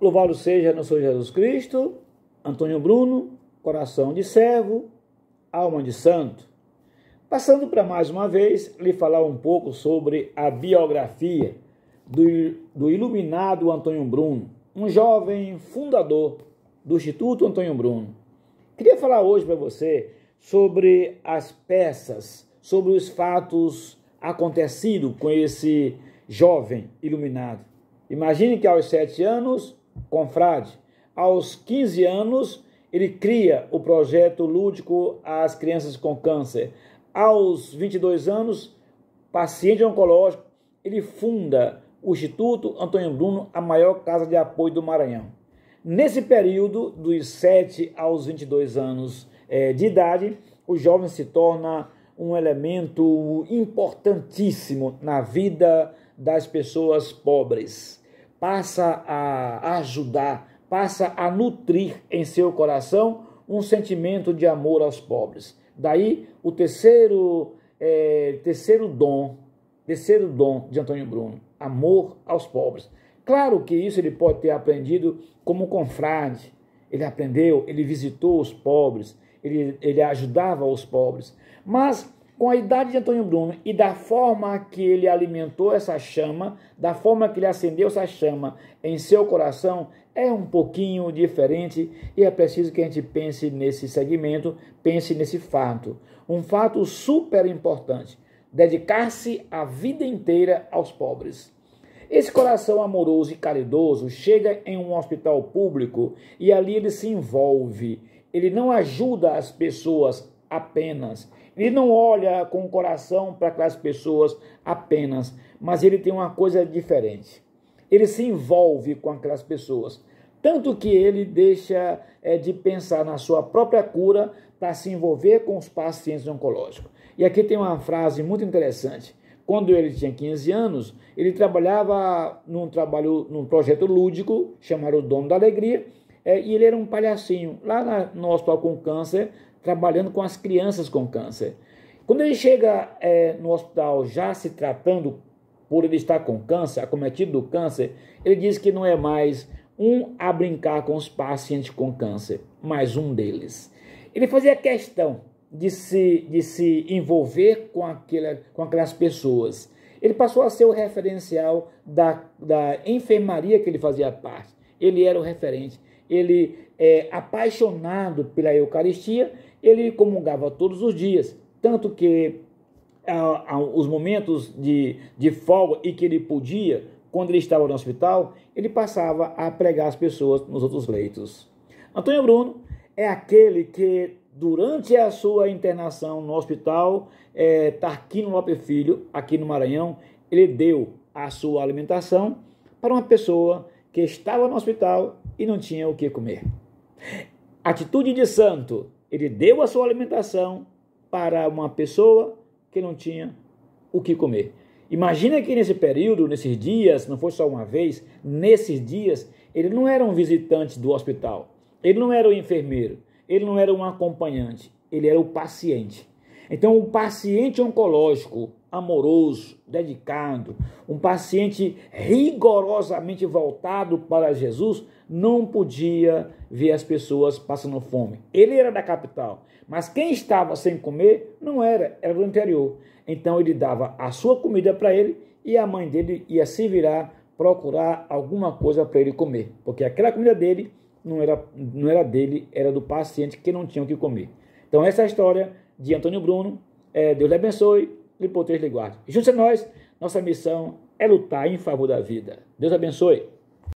Louvado seja nosso Senhor Jesus Cristo. Antônio Bruno, coração de servo, alma de santo. Passando para mais uma vez, lhe falar um pouco sobre a biografia do iluminado Antônio Bruno, um jovem fundador do Instituto Antônio Bruno. Queria falar hoje para você sobre as peças, sobre os fatos acontecidos com esse jovem iluminado. Imagine que aos 7 anos, confrade, aos 15 anos, ele cria o projeto lúdico às crianças com câncer. Aos 22 anos, paciente oncológico, ele funda o Instituto Antônio Bruno, a maior casa de apoio do Maranhão. Nesse período, dos 7 aos 22 anos de idade, o jovem se torna um elemento importantíssimo na vida das pessoas pobres. Passa a ajudar, passa a nutrir em seu coração um sentimento de amor aos pobres. Daí o terceiro dom de Antônio Bruno, amor aos pobres. Claro que isso ele pode ter aprendido como confrade. Ele aprendeu, ele visitou os pobres, ele ajudava os pobres. Mas com a idade de Antônio Bruno e da forma que ele alimentou essa chama, da forma que ele acendeu essa chama em seu coração, é um pouquinho diferente e é preciso que a gente pense nesse segmento, pense nesse fato. Um fato super importante, dedicar-se a vida inteira aos pobres. Esse coração amoroso e caridoso chega em um hospital público e ali ele se envolve. Ele não ajuda as pessoas apenas. Ele não olha com o coração para aquelas pessoas apenas, mas ele tem uma coisa diferente. Ele se envolve com aquelas pessoas, tanto que ele deixa de pensar na sua própria cura para se envolver com os pacientes oncológicos. E aqui tem uma frase muito interessante. Quando ele tinha 15 anos, ele trabalhava num projeto lúdico chamado O Dono da Alegria, e ele era um palhacinho lá no hospital com câncer, trabalhando com as crianças com câncer. Quando ele chega no hospital já se tratando por ele estar com câncer, acometido do câncer, ele diz que não é mais um a brincar com os pacientes com câncer, mas um deles. Ele fazia questão de se envolver com aquelas pessoas. Ele passou a ser o referencial da enfermaria que ele fazia parte. Ele era o referente. Ele, apaixonado pela Eucaristia, ele comungava todos os dias. Tanto que os momentos de folga e que ele podia, quando ele estava no hospital, ele passava a pregar as pessoas nos outros leitos. Antônio Bruno é aquele que, durante a sua internação no hospital Tarquínio Lopes Filho, aqui no Maranhão, ele deu a sua alimentação para uma pessoa que estava no hospital e não tinha o que comer. Atitude de santo, ele deu a sua alimentação para uma pessoa que não tinha o que comer. Imagina que nesse período, nesses dias, não foi só uma vez, nesses dias, ele não era um visitante do hospital, ele não era o enfermeiro, ele não era um acompanhante, ele era o paciente. Então, o paciente oncológico, amoroso, dedicado, um paciente rigorosamente voltado para Jesus, não podia ver as pessoas passando fome. Ele era da capital, mas quem estava sem comer não era do interior. Então, ele dava a sua comida para ele e a mãe dele ia se virar, procurar alguma coisa para ele comer, porque aquela comida dele não era dele, era do paciente que não tinha o que comer. Então, essa é a história de Antônio Bruno. Deus lhe abençoe, lhe proteja e lhe guarde. Junte-se a nós, nossa missão é lutar em favor da vida. Deus abençoe.